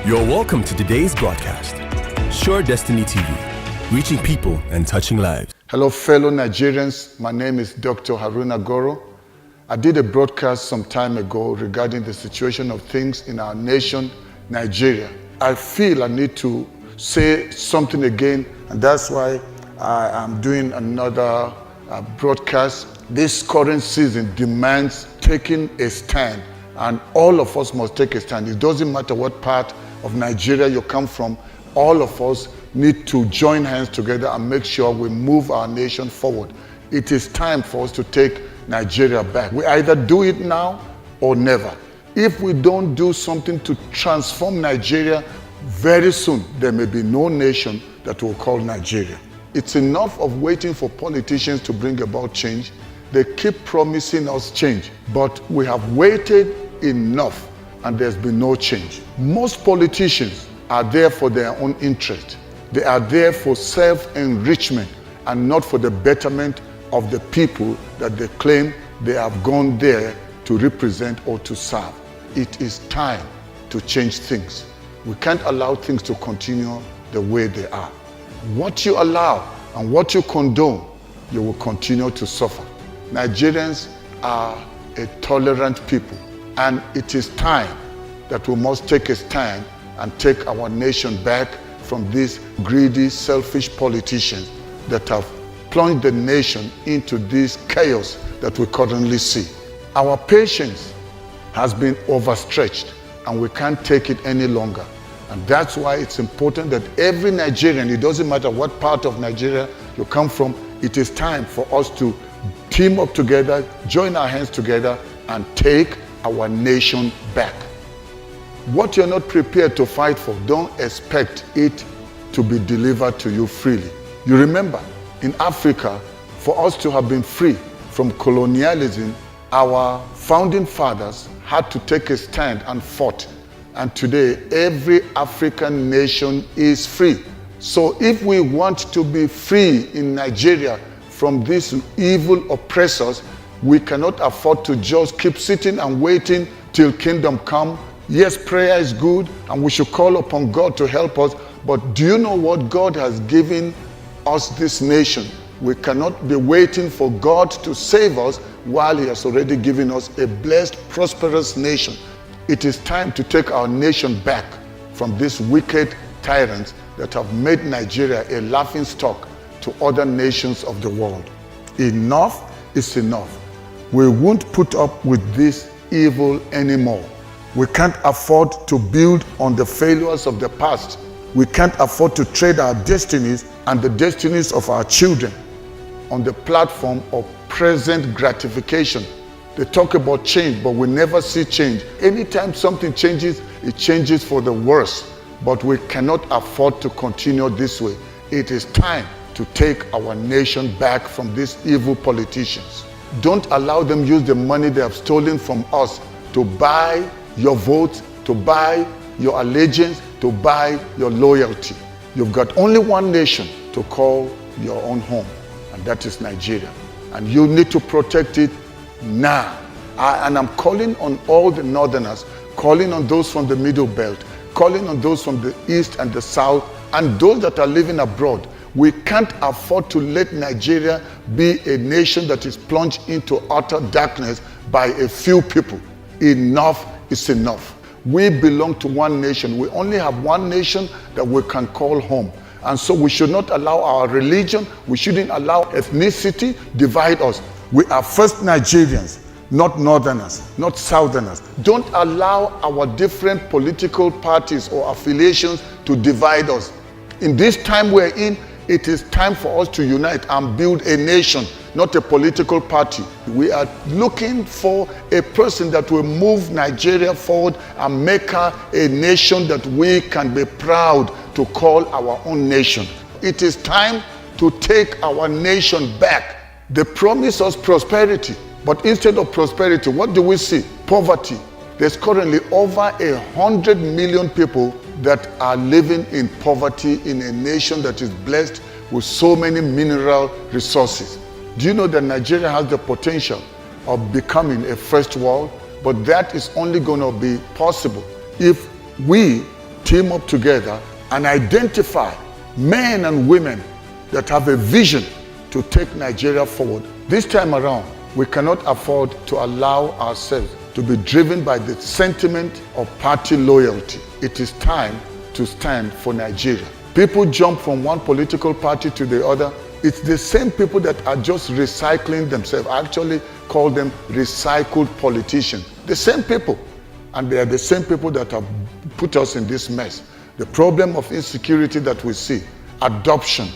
You're welcome to today's broadcast. Sure Destiny TV, reaching people and touching lives. Hello, fellow Nigerians. My name is Dr. Haruna Goro. I did a broadcast some time ago regarding the situation of things in our nation, Nigeria. I feel I need to say something again, and that's why I am doing another broadcast. This current season demands taking a stand, and all of us must take a stand. It doesn't matter what part of Nigeria you come from, all of us need to join hands together and make sure we move our nation forward. It is time for us to take Nigeria back. We either do it now or never. If we don't do something to transform Nigeria, very soon there may be no nation that will call Nigeria. It's enough of waiting for politicians to bring about change. They keep promising us change, but we have waited enough and there's been no change. Most politicians are there for their own interest. They are there for self-enrichment and not for the betterment of the people that they claim they have gone there to represent or to serve. It is time to change things. We can't allow things to continue the way they are. What you allow and what you condone, you will continue to suffer. Nigerians are a tolerant people, and it is time that we must take a stand and take our nation back from these greedy, selfish politicians that have plunged the nation into this chaos that we currently see. Our patience has been overstretched and we can't take it any longer. And that's why it's important that every Nigerian, it doesn't matter what part of Nigeria you come from, it is time for us to team up together, join our hands together, and take our nation back. What you're not prepared to fight for, don't expect it to be delivered to you freely. You remember, in Africa, for us to have been free from colonialism, our founding fathers had to take a stand and fought. And today, every African nation is free. So if we want to be free in Nigeria from these evil oppressors, we cannot afford to just keep sitting and waiting till kingdom come. Yes, prayer is good and we should call upon God to help us, but do you know what? God has given us this nation. We cannot be waiting for God to save us while He has already given us a blessed, prosperous nation. It is time to take our nation back from these wicked tyrants that have made Nigeria a laughingstock to other nations of the world. Enough is enough. We won't put up with this evil anymore. We can't afford to build on the failures of the past. We can't afford to trade our destinies and the destinies of our children on the platform of present gratification. They talk about change, but we never see change. Anytime something changes, it changes for the worse. But we cannot afford to continue this way. It is time to take our nation back from these evil politicians. Don't allow them use the money they have stolen from us to buy your vote, to buy your allegiance, to buy your loyalty. You've got only one nation to call your own home, and that is Nigeria. And you need to protect it now. And I'm calling on all the northerners, calling on those from the middle belt, calling on those from the east and the south, and those that are living abroad. We can't afford to let Nigeria be a nation that is plunged into utter darkness by a few people. Enough is enough. We belong to one nation. We only have one nation that we can call home. And so we should not allow our religion, we shouldn't allow ethnicity divide us. We are first Nigerians, not northerners, not southerners. Don't allow our different political parties or affiliations to divide us. In this time we're in, it is time for us to unite and build a nation, not a political party. We are looking for a person that will move Nigeria forward and make her a nation that we can be proud to call our own nation. It is time to take our nation back. They promise us prosperity, but instead of prosperity, what do we see? Poverty. There's currently over 100 million people that are living in poverty in a nation that is blessed with so many mineral resources. Do you know that Nigeria has the potential of becoming a first world? But that is only going to be possible if we team up together and identify men and women that have a vision to take Nigeria forward. This time around, we cannot afford to allow ourselves to be driven by the sentiment of party loyalty. It is time to stand for Nigeria. People jump from one political party to the other. It's the same people that are just recycling themselves. I actually call them recycled politicians. The same people. And they are the same people that have put us in this mess. The problem of insecurity that we see, adoption,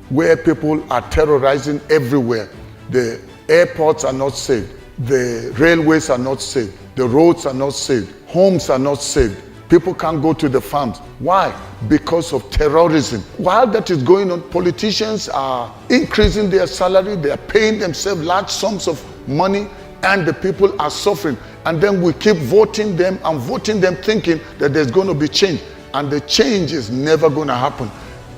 where people are terrorizing everywhere. The airports are not safe. The railways are not safe. The roads are not safe. Homes are not safe. People can't go to the farms. Why? Because of terrorism. While that is going on, politicians are increasing their salary. They are paying themselves large sums of money, and the people are suffering. And then we keep voting them and voting them thinking that there's going to be change. And the change is never going to happen.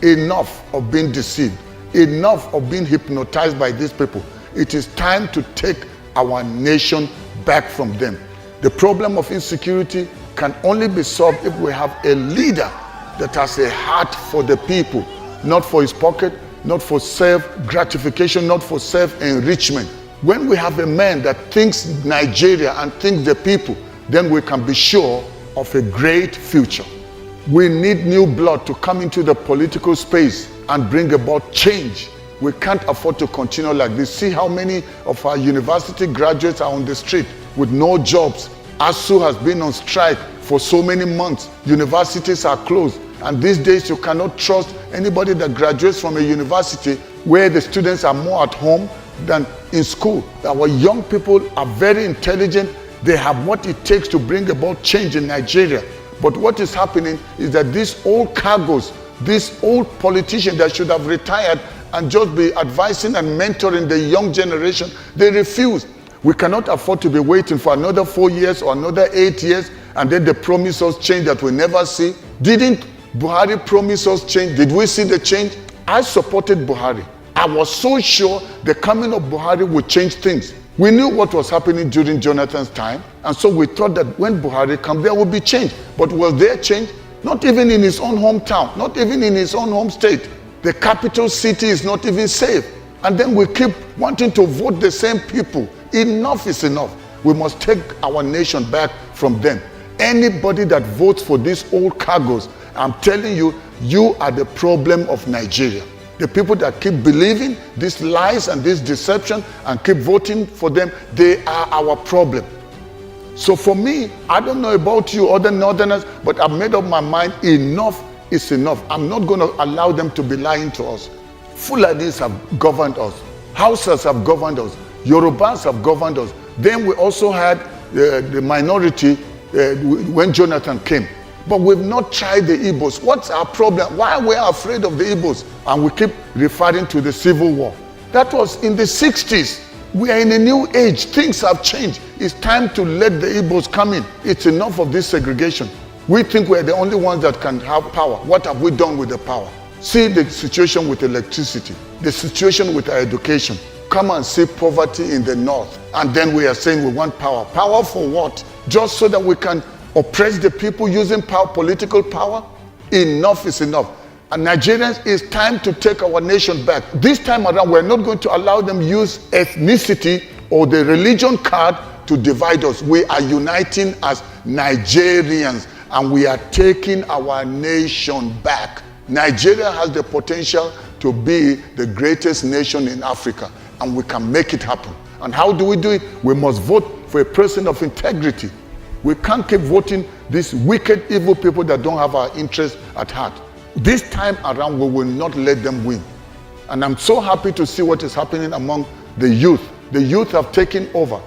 Enough of being deceived. Enough of being hypnotized by these people. It is time to take our nation back from them. The problem of insecurity can only be solved if we have a leader that has a heart for the people, not for his pocket, not for self-gratification, not for self-enrichment. When we have a man that thinks Nigeria and thinks the people, then we can be sure of a great future. We need new blood to come into the political space and bring about change. We can't afford to continue like this. See how many of our university graduates are on the street with no jobs. ASU has been on strike for so many months. Universities are closed. And these days you cannot trust anybody that graduates from a university where the students are more at home than in school. Our young people are very intelligent. They have what it takes to bring about change in Nigeria. But what is happening is that these old cargoes, these old politicians that should have retired and just be advising and mentoring the young generation, they refuse. We cannot afford to be waiting for another 4 years or another 8 years, and then they promise us change that we never see. Didn't Buhari promise us change? Did we see the change? I supported Buhari. I was so sure the coming of Buhari would change things. We knew what was happening during Jonathan's time, and so we thought that when Buhari comes, there would be change. But was there change? Not even in his own hometown, not even in his own home state. The capital city is not even safe. And then we keep wanting to vote the same people. Enough is enough. We must take our nation back from them. Anybody that votes for these old cargoes, I'm telling you, you are the problem of Nigeria. The people that keep believing these lies and this deception and keep voting for them, they are our problem. So for me, I don't know about you other northerners, but I've made up my mind, enough is enough. I'm not going to allow them to be lying to us. Fulanis have governed us. Hausas have governed us. Yorubas have governed us. Then we also had the minority when Jonathan came. But we've not tried the Igbos. What's our problem? Why are we afraid of the Igbos? And we keep referring to the Civil War. That was in the 60s. We are in a new age. Things have changed. It's time to let the Igbos come in. It's enough of this segregation. We think we're the only ones that can have power. What have we done with the power? See the situation with electricity, the situation with our education. Come and see poverty in the north. And then we are saying we want power. Power for what? Just so that we can oppress the people using power, political power? Enough is enough. And Nigerians, it's time to take our nation back. This time around, we're not going to allow them use ethnicity or the religion card to divide us. We are uniting as Nigerians, and we are taking our nation back. Nigeria has the potential to be the greatest nation in Africa, and we can make it happen. And how do we do it? We must vote for a person of integrity. We can't keep voting these wicked, evil people that don't have our interests at heart. This time around, we will not let them win. And I'm so happy to see what is happening among the youth. The youth have taken over.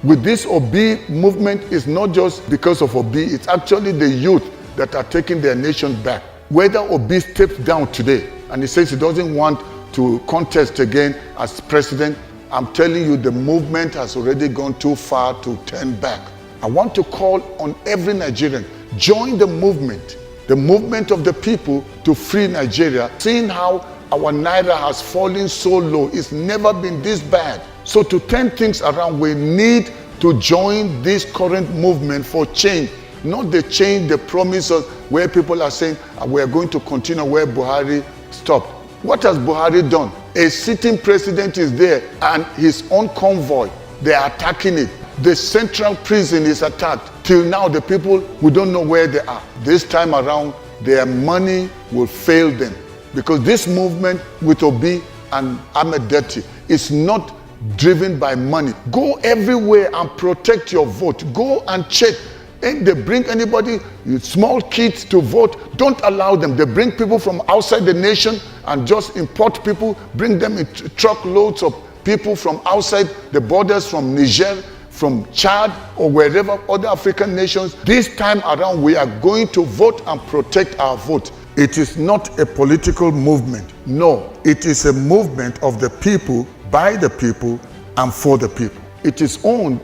With this Obi movement, it's not just because of Obi, it's actually the youth that are taking their nation back. Whether Obi steps down today and he says he doesn't want to contest again as president, I'm telling you, the movement has already gone too far to turn back. I want to call on every Nigerian, join the movement of the people to free Nigeria. Seeing how our naira has fallen so low, it's never been this bad. So to turn things around, we need to join this current movement for change. not the change, the promises where people are saying we're going to continue where Buhari stopped. What has Buhari done? A sitting president is there and his own convoy, they are attacking it. The central prison is attacked. Till now, the people, we don't know where they are. This time around, their money will fail them. Because this movement with Obi and Ahmed Deti is not driven by money. Go everywhere and protect your vote. Go and check. And they bring anybody, small kids to vote, don't allow them. They bring people from outside the nation and just import people, bring them in truckloads of people from outside the borders, from Niger, from Chad, or wherever other African nations. This time around, we are going to vote and protect our vote. It is not a political movement. No, it is a movement of the people, by the people, and for the people. It is owned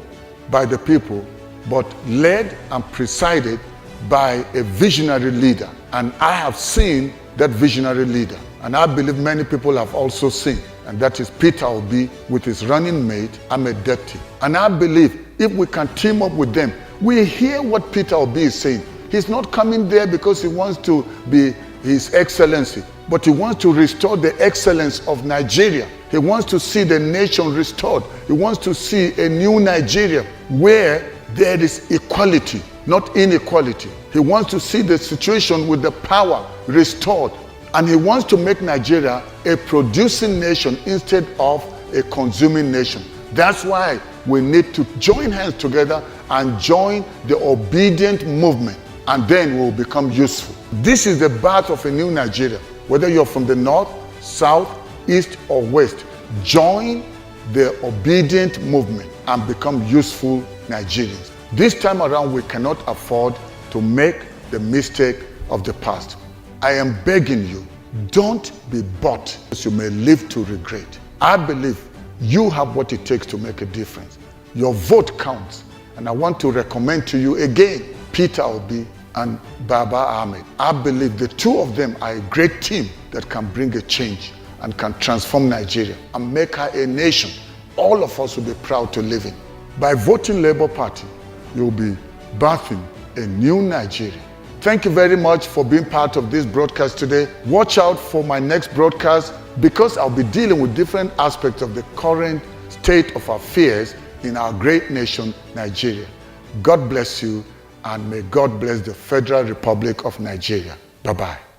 by the people, but led and presided by a visionary leader. And I have seen that visionary leader. And I believe many people have also seen. And that is Peter Obi with his running mate, Ahmed Deti. And I believe if we can team up with them, we hear what Peter Obi is saying. He's not coming there because he wants to be His Excellency, but he wants to restore the excellence of Nigeria. He wants to see the nation restored. He wants to see a new Nigeria where there is equality, not inequality. He wants to see the situation with the power restored. And he wants to make Nigeria a producing nation instead of a consuming nation. That's why we need to join hands together and join the obedient movement, and then we will become useful. This is the birth of a new Nigeria. Whether you're from the north, south, east, or west, join the obedient movement and become useful Nigerians. This time around, we cannot afford to make the mistake of the past. I am begging you, don't be bought, as you may live to regret. I believe you have what it takes to make a difference. Your vote counts. And I want to recommend to you again, Peter Obi and Baba Ahmed. I believe the two of them are a great team that can bring a change and can transform Nigeria and make her a nation all of us will be proud to live in. By voting Labour Party, you'll be birthing a new Nigeria. Thank you very much for being part of this broadcast today. Watch out for my next broadcast because I'll be dealing with different aspects of the current state of affairs in our great nation, Nigeria. God bless you, and may God bless the Federal Republic of Nigeria. Bye-bye.